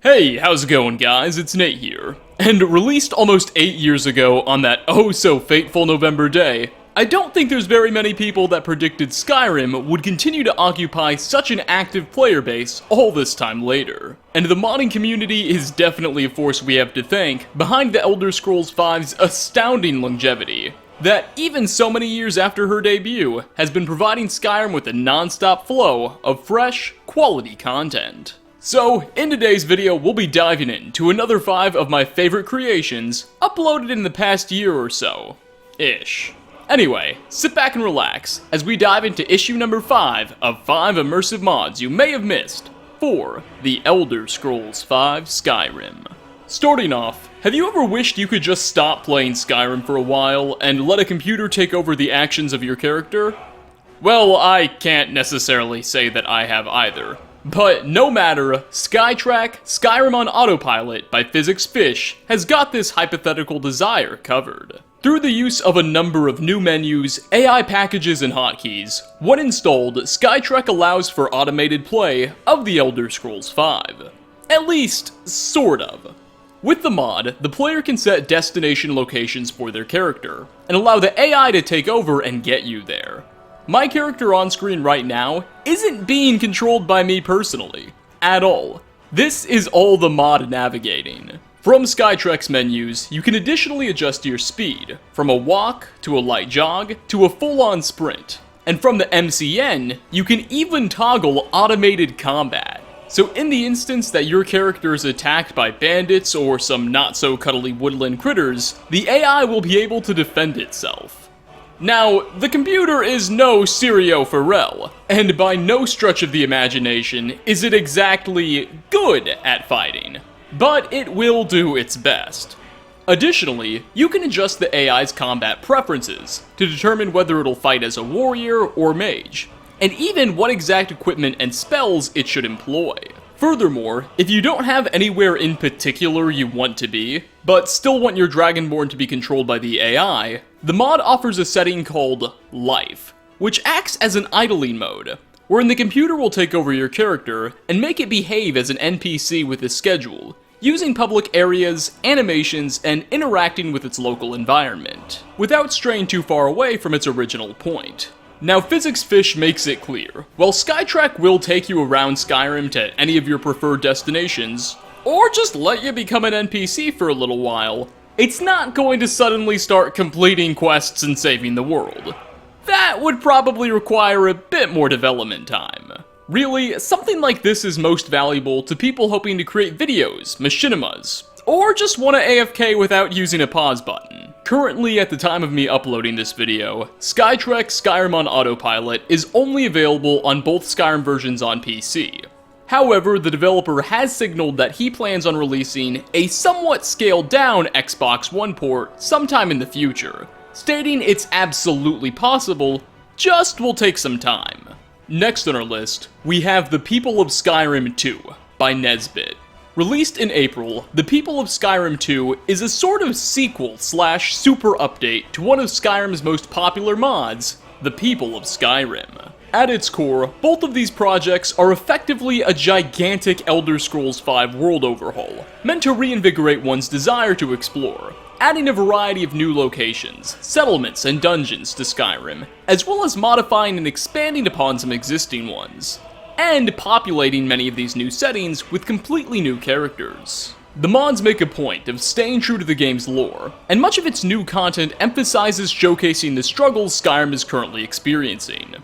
Hey, how's it going, guys? It's Nate here. And released almost 8 years ago on that oh-so-fateful November day, I don't think there's very many people that predicted Skyrim would continue to occupy such an active player base all this time later. And the modding community is definitely a force we have to thank behind the Elder Scrolls V's astounding longevity, that even so many years after her debut, has been providing Skyrim with a non-stop flow of fresh, quality content. So, in today's video, we'll be diving into another 5 of my favorite creations, uploaded in the past year or so. Ish. Anyway, sit back and relax, as we dive into issue number 5 of 5 immersive mods you may have missed for The Elder Scrolls V Skyrim. Starting off, have you ever wished you could just stop playing Skyrim for a while and let a computer take over the actions of your character? Well, I can't necessarily say that I have either. But no matter, SkyTrek, Skyrim on Autopilot by Physics Fish has got this hypothetical desire covered. Through the use of a number of new menus, AI packages, and hotkeys, when installed, SkyTrek allows for automated play of The Elder Scrolls V. At least, sort of. With the mod, the player can set destination locations for their character, and allow the AI to take over and get you there. My character on screen right now isn't being controlled by me personally, at all. This is all the mod navigating. From SkyTrek's menus, you can additionally adjust your speed, from a walk, to a light jog, to a full-on sprint. And from the MCN, you can even toggle automated combat. So in the instance that your character is attacked by bandits or some not-so-cuddly woodland critters, the AI will be able to defend itself. Now, the computer is no Sirio Pharrell, and by no stretch of the imagination is it exactly good at fighting, but it will do its best. Additionally, you can adjust the AI's combat preferences to determine whether it'll fight as a warrior or mage, and even what exact equipment and spells it should employ. Furthermore, if you don't have anywhere in particular you want to be, but still want your Dragonborn to be controlled by the AI, the mod offers a setting called Life, which acts as an idling mode, wherein the computer will take over your character and make it behave as an NPC with a schedule, using public areas, animations, and interacting with its local environment, without straying too far away from its original point. Now, Physics Fish makes it clear, while SkyTrek will take you around Skyrim to any of your preferred destinations, or just let you become an NPC for a little while, it's not going to suddenly start completing quests and saving the world. That would probably require a bit more development time. Really, something like this is most valuable to people hoping to create videos, machinimas, or just want to AFK without using a pause button. Currently, at the time of me uploading this video, SkyTrek Skyrim on Autopilot is only available on both Skyrim versions on PC. However, the developer has signaled that he plans on releasing a somewhat scaled down Xbox One port sometime in the future, stating it's absolutely possible, just will take some time. Next on our list, we have The People of Skyrim 2 by Nesbit. Released in April, The People of Skyrim 2 is a sort of sequel/super update to one of Skyrim's most popular mods, The People of Skyrim. At its core, both of these projects are effectively a gigantic Elder Scrolls V world overhaul, meant to reinvigorate one's desire to explore, adding a variety of new locations, settlements, and dungeons to Skyrim, as well as modifying and expanding upon some existing ones, and populating many of these new settings with completely new characters. The mods make a point of staying true to the game's lore, and much of its new content emphasizes showcasing the struggles Skyrim is currently experiencing.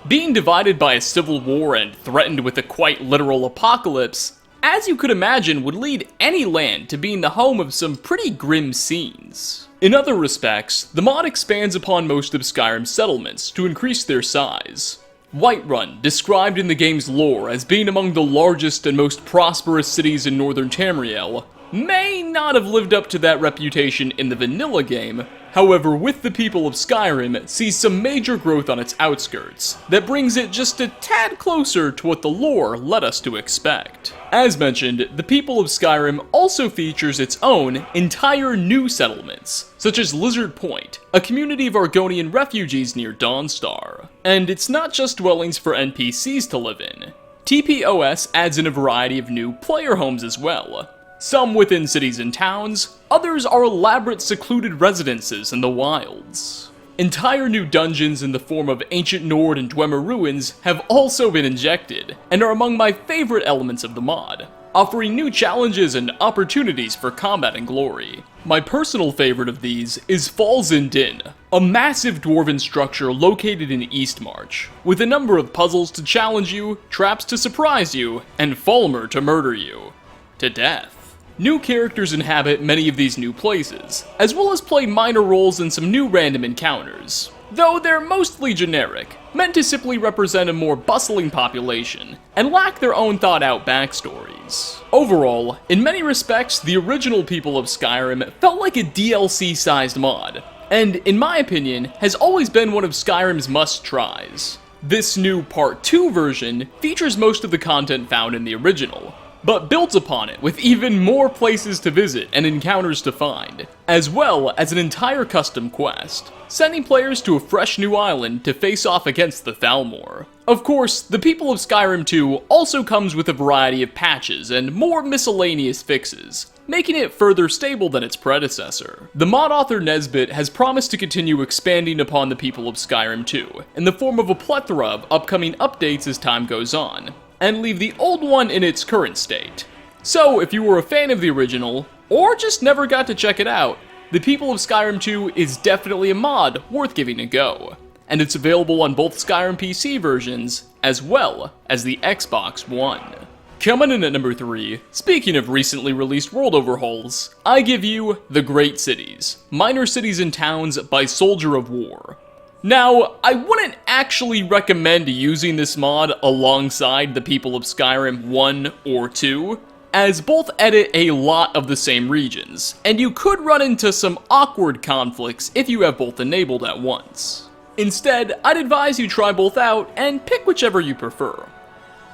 Being divided by a civil war and threatened with a quite literal apocalypse, as you could imagine, would lead any land to being the home of some pretty grim scenes. In other respects, the mod expands upon most of Skyrim's settlements to increase their size. Whiterun, described in the game's lore as being among the largest and most prosperous cities in northern Tamriel, may not have lived up to that reputation in the vanilla game. However, with The People of Skyrim, it sees some major growth on its outskirts that brings it just a tad closer to what the lore led us to expect. As mentioned, The People of Skyrim also features its own entire new settlements, such as Lizard Point, a community of Argonian refugees near Dawnstar. And it's not just dwellings for NPCs to live in. TPOS adds in a variety of new player homes as well. Some within cities and towns, others are elaborate secluded residences in the wilds. Entire new dungeons in the form of ancient Nord and Dwemer ruins have also been injected, and are among my favorite elements of the mod, offering new challenges and opportunities for combat and glory. My personal favorite of these is Falls in Din, a massive dwarven structure located in Eastmarch, with a number of puzzles to challenge you, traps to surprise you, and Falmer to murder you to death. New characters inhabit many of these new places, as well as play minor roles in some new random encounters, though they're mostly generic, meant to simply represent a more bustling population, and lack their own thought-out backstories. Overall, in many respects, the original People of Skyrim felt like a DLC-sized mod, and, in my opinion, has always been one of Skyrim's must-tries. This new Part 2 version features most of the content found in the original, but builds upon it with even more places to visit and encounters to find, as well as an entire custom quest, sending players to a fresh new island to face off against the Thalmor. Of course, the People of Skyrim 2 also comes with a variety of patches and more miscellaneous fixes, making it further stable than its predecessor. The mod author Nesbit has promised to continue expanding upon the People of Skyrim 2, in the form of a plethora of upcoming updates as time goes on, and leave the old one in its current state. So, if you were a fan of the original, or just never got to check it out, the People of Skyrim 2 is definitely a mod worth giving a go, and it's available on both Skyrim PC versions, as well as the Xbox One. Coming in at number 3, speaking of recently released world overhauls, I give you The Great Cities, Minor Cities and Towns by Soldier of War. Now, I wouldn't actually recommend using this mod alongside the People of Skyrim 1 or 2, as both edit a lot of the same regions, and you could run into some awkward conflicts if you have both enabled at once. Instead, I'd advise you try both out and pick whichever you prefer.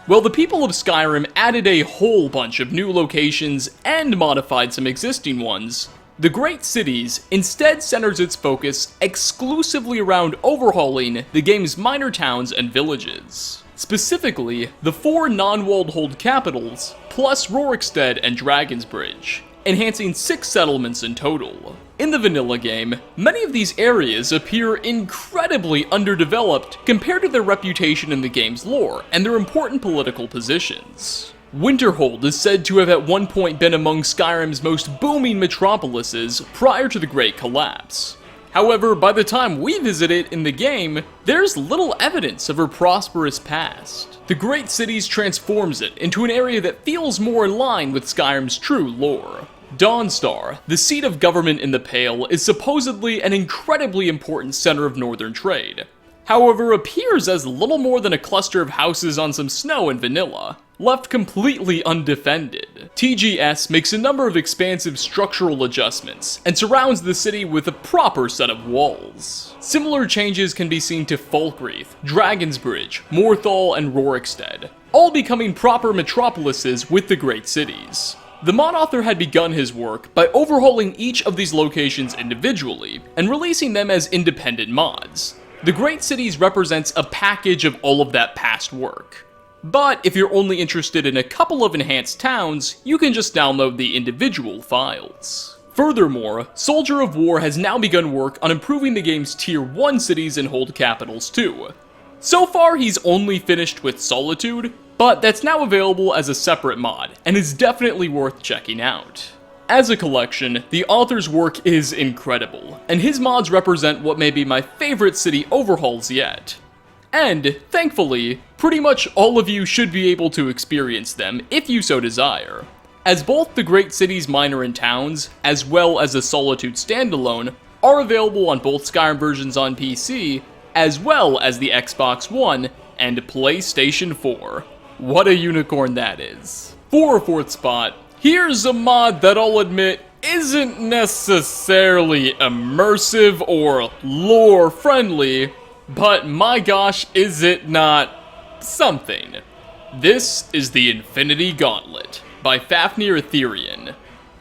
Well, the People of Skyrim added a whole bunch of new locations and modified some existing ones. The Great Cities instead centers its focus exclusively around overhauling the game's minor towns and villages. Specifically, the 4 non-walled hold capitals, plus Rorikstead and Dragonsbridge, enhancing 6 settlements in total. In the vanilla game, many of these areas appear incredibly underdeveloped compared to their reputation in the game's lore and their important political positions. Winterhold is said to have at one point been among Skyrim's most booming metropolises prior to the Great Collapse. However, by the time we visit it in the game, there's little evidence of her prosperous past. The Great Cities transforms it into an area that feels more in line with Skyrim's true lore. Dawnstar, the seat of government in the Pale, is supposedly an incredibly important center of northern trade. However, appears as little more than a cluster of houses on some snow in vanilla, left completely undefended. TGS makes a number of expansive structural adjustments, and surrounds the city with a proper set of walls. Similar changes can be seen to Falkreath, Dragonsbridge, Morthal, and Rorikstead, all becoming proper metropolises with the Great Cities. The mod author had begun his work by overhauling each of these locations individually, and releasing them as independent mods. The Great Cities represents a package of all of that past work. But if you're only interested in a couple of enhanced towns, you can just download the individual files. Furthermore, Soldier of War has now begun work on improving the game's Tier 1 cities and hold capitals too. So far, he's only finished with Solitude, but that's now available as a separate mod, and is definitely worth checking out. As a collection, the author's work is incredible, and his mods represent what may be my favorite city overhauls yet. And, thankfully, pretty much all of you should be able to experience them if you so desire, as both the Great Cities Minor and Towns, as well as the Solitude standalone, are available on both Skyrim versions on PC, as well as the Xbox One and PlayStation 4. What a unicorn that is. For a 4th spot, here's a mod that I'll admit isn't necessarily immersive or lore-friendly, but my gosh, is it not something. This is the Infinity Gauntlet by Fafnir Etherean.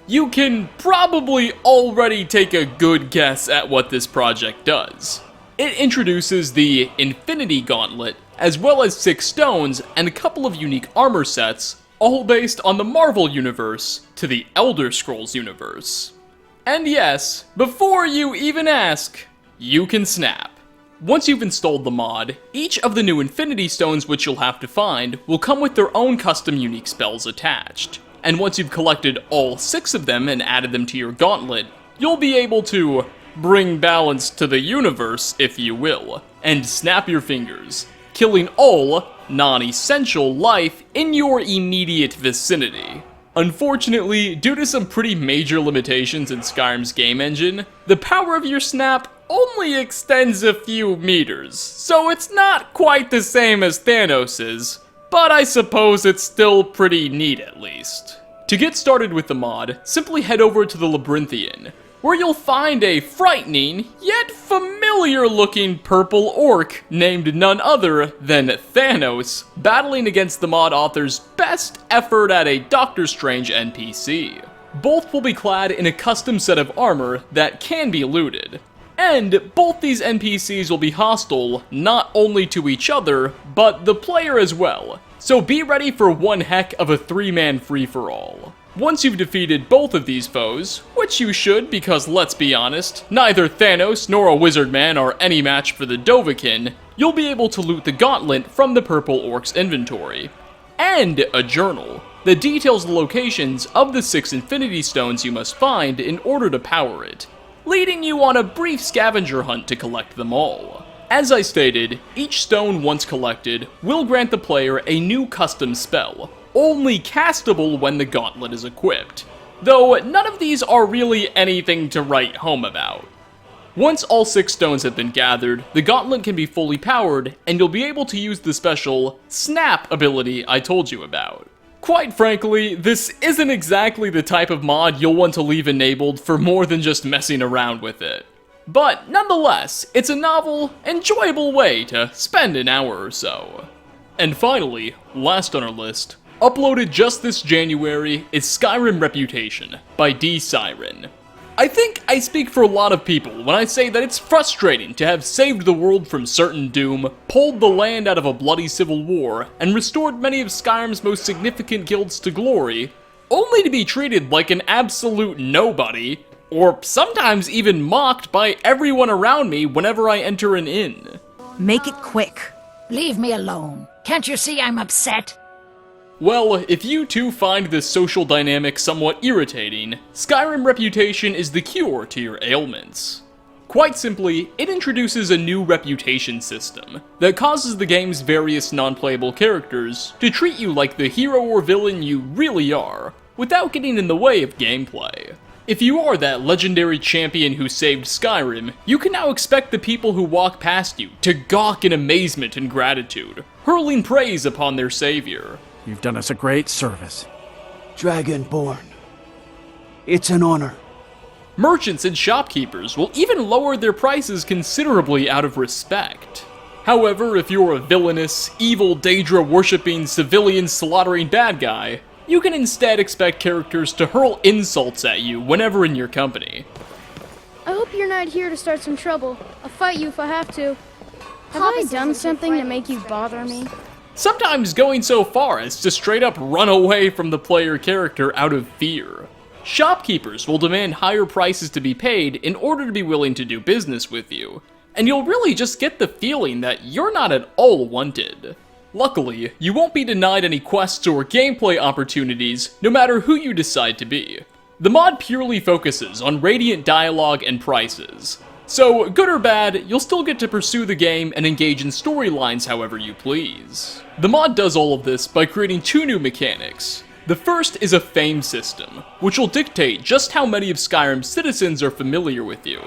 You can probably already take a good guess at what this project does. It introduces the Infinity Gauntlet as well as 6 stones and a couple of unique armor sets, all based on the Marvel universe to the Elder Scrolls universe. And yes, before you even ask, you can snap. Once you've installed the mod, each of the new Infinity Stones which you'll have to find will come with their own custom unique spells attached. And once you've collected all 6 of them and added them to your gauntlet, you'll be able to bring balance to the universe, if you will, and snap your fingers, killing all non-essential life in your immediate vicinity. Unfortunately, due to some pretty major limitations in Skyrim's game engine, the power of your snap only extends a few meters, so it's not quite the same as Thanos's, but I suppose it's still pretty neat at least. To get started with the mod, simply head over to the Labyrinthian, where you'll find a frightening, yet familiar-looking purple orc named none other than Thanos, battling against the mod author's best effort at a Doctor Strange NPC. Both will be clad in a custom set of armor that can be looted. And both these NPCs will be hostile not only to each other, but the player as well, so be ready for one heck of a 3-man free-for-all. Once you've defeated both of these foes, which you should because let's be honest, neither Thanos nor a wizard man are any match for the Dovahkiin, you'll be able to loot the gauntlet from the purple orc's inventory. And a journal that details the locations of the 6 Infinity Stones you must find in order to power it, leading you on a brief scavenger hunt to collect them all. As I stated, each stone once collected will grant the player a new custom spell, only castable when the gauntlet is equipped, though none of these are really anything to write home about. Once all 6 stones have been gathered, the gauntlet can be fully powered, and you'll be able to use the special Snap ability I told you about. Quite frankly, this isn't exactly the type of mod you'll want to leave enabled for more than just messing around with it. But nonetheless, it's a novel, enjoyable way to spend an hour or so. And finally, last on our list, uploaded just this January is Skyrim Reputation by D. Siren. I think I speak for a lot of people when I say that it's frustrating to have saved the world from certain doom, pulled the land out of a bloody civil war, and restored many of Skyrim's most significant guilds to glory, only to be treated like an absolute nobody, or sometimes even mocked by everyone around me whenever I enter an inn. Make it quick. Leave me alone. Can't you see I'm upset? Well, if you too find this social dynamic somewhat irritating, Skyrim Reputation is the cure to your ailments. Quite simply, it introduces a new reputation system that causes the game's various non-playable characters to treat you like the hero or villain you really are, without getting in the way of gameplay. If you are that legendary champion who saved Skyrim, you can now expect the people who walk past you to gawk in amazement and gratitude, hurling praise upon their savior. You've done us a great service. Dragonborn. It's an honor. Merchants and shopkeepers will even lower their prices considerably out of respect. However, if you're a villainous, evil Daedra-worshipping, civilian-slaughtering bad guy, you can instead expect characters to hurl insults at you whenever in your company. I hope you're not here to start some trouble. I'll fight you if I have to. Have I done something to make you bother me? Sometimes going so far as to straight up run away from the player character out of fear. Shopkeepers will demand higher prices to be paid in order to be willing to do business with you, and you'll really just get the feeling that you're not at all wanted. Luckily, you won't be denied any quests or gameplay opportunities no matter who you decide to be. The mod purely focuses on radiant dialogue and prices. So, good or bad, you'll still get to pursue the game and engage in storylines however you please. The mod does all of this by creating 2 new mechanics. The first is a fame system, which will dictate just how many of Skyrim's citizens are familiar with you.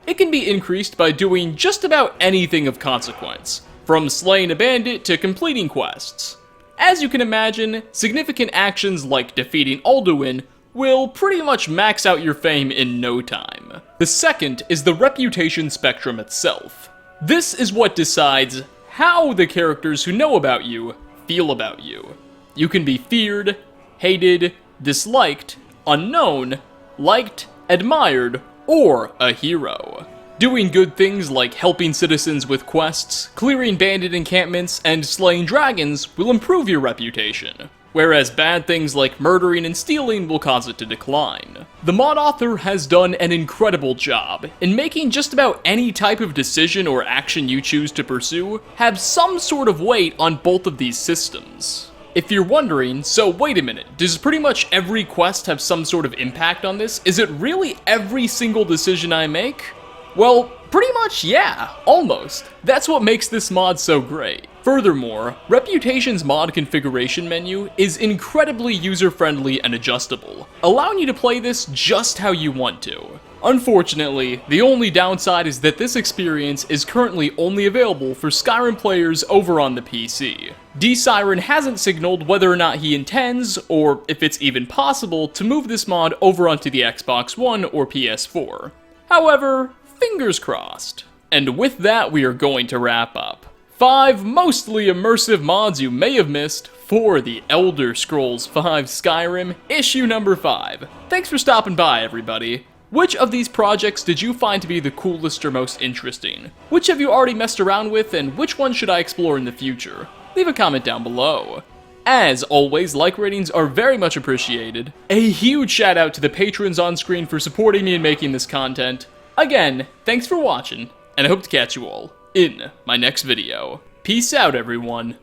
It can be increased by doing just about anything of consequence, from slaying a bandit to completing quests. As you can imagine, significant actions like defeating Alduin will pretty much max out your fame in no time. The second is the reputation spectrum itself. This is what decides how the characters who know about you feel about you. You can be feared, hated, disliked, unknown, liked, admired, or a hero. Doing good things like helping citizens with quests, clearing bandit encampments, and slaying dragons will improve your reputation, whereas bad things like murdering and stealing will cause it to decline. The mod author has done an incredible job in making just about any type of decision or action you choose to pursue have some sort of weight on both of these systems. If you're wondering, so wait a minute, does pretty much every quest have some sort of impact on this? Is it really every single decision I make? Well, pretty much yeah, almost. That's what makes this mod so great. Furthermore, Reputation's mod configuration menu is incredibly user-friendly and adjustable, allowing you to play this just how you want to. Unfortunately, the only downside is that this experience is currently only available for Skyrim players over on the PC. D-Siren hasn't signaled whether or not he intends, or if it's even possible, to move this mod over onto the Xbox One or PS4. However, fingers crossed. And with that, we are going to wrap up 5 mostly immersive mods you may have missed for the Elder Scrolls V Skyrim issue number 5. Thanks for stopping by, everybody. Which of these projects did you find to be the coolest or most interesting? Which have you already messed around with, and which one should I explore in the future? Leave a comment down below. As always, like ratings are very much appreciated. A huge shout out to the patrons on screen for supporting me in making this content. Again, thanks for watching, and I hope to catch you all in my next video. Peace out, everyone.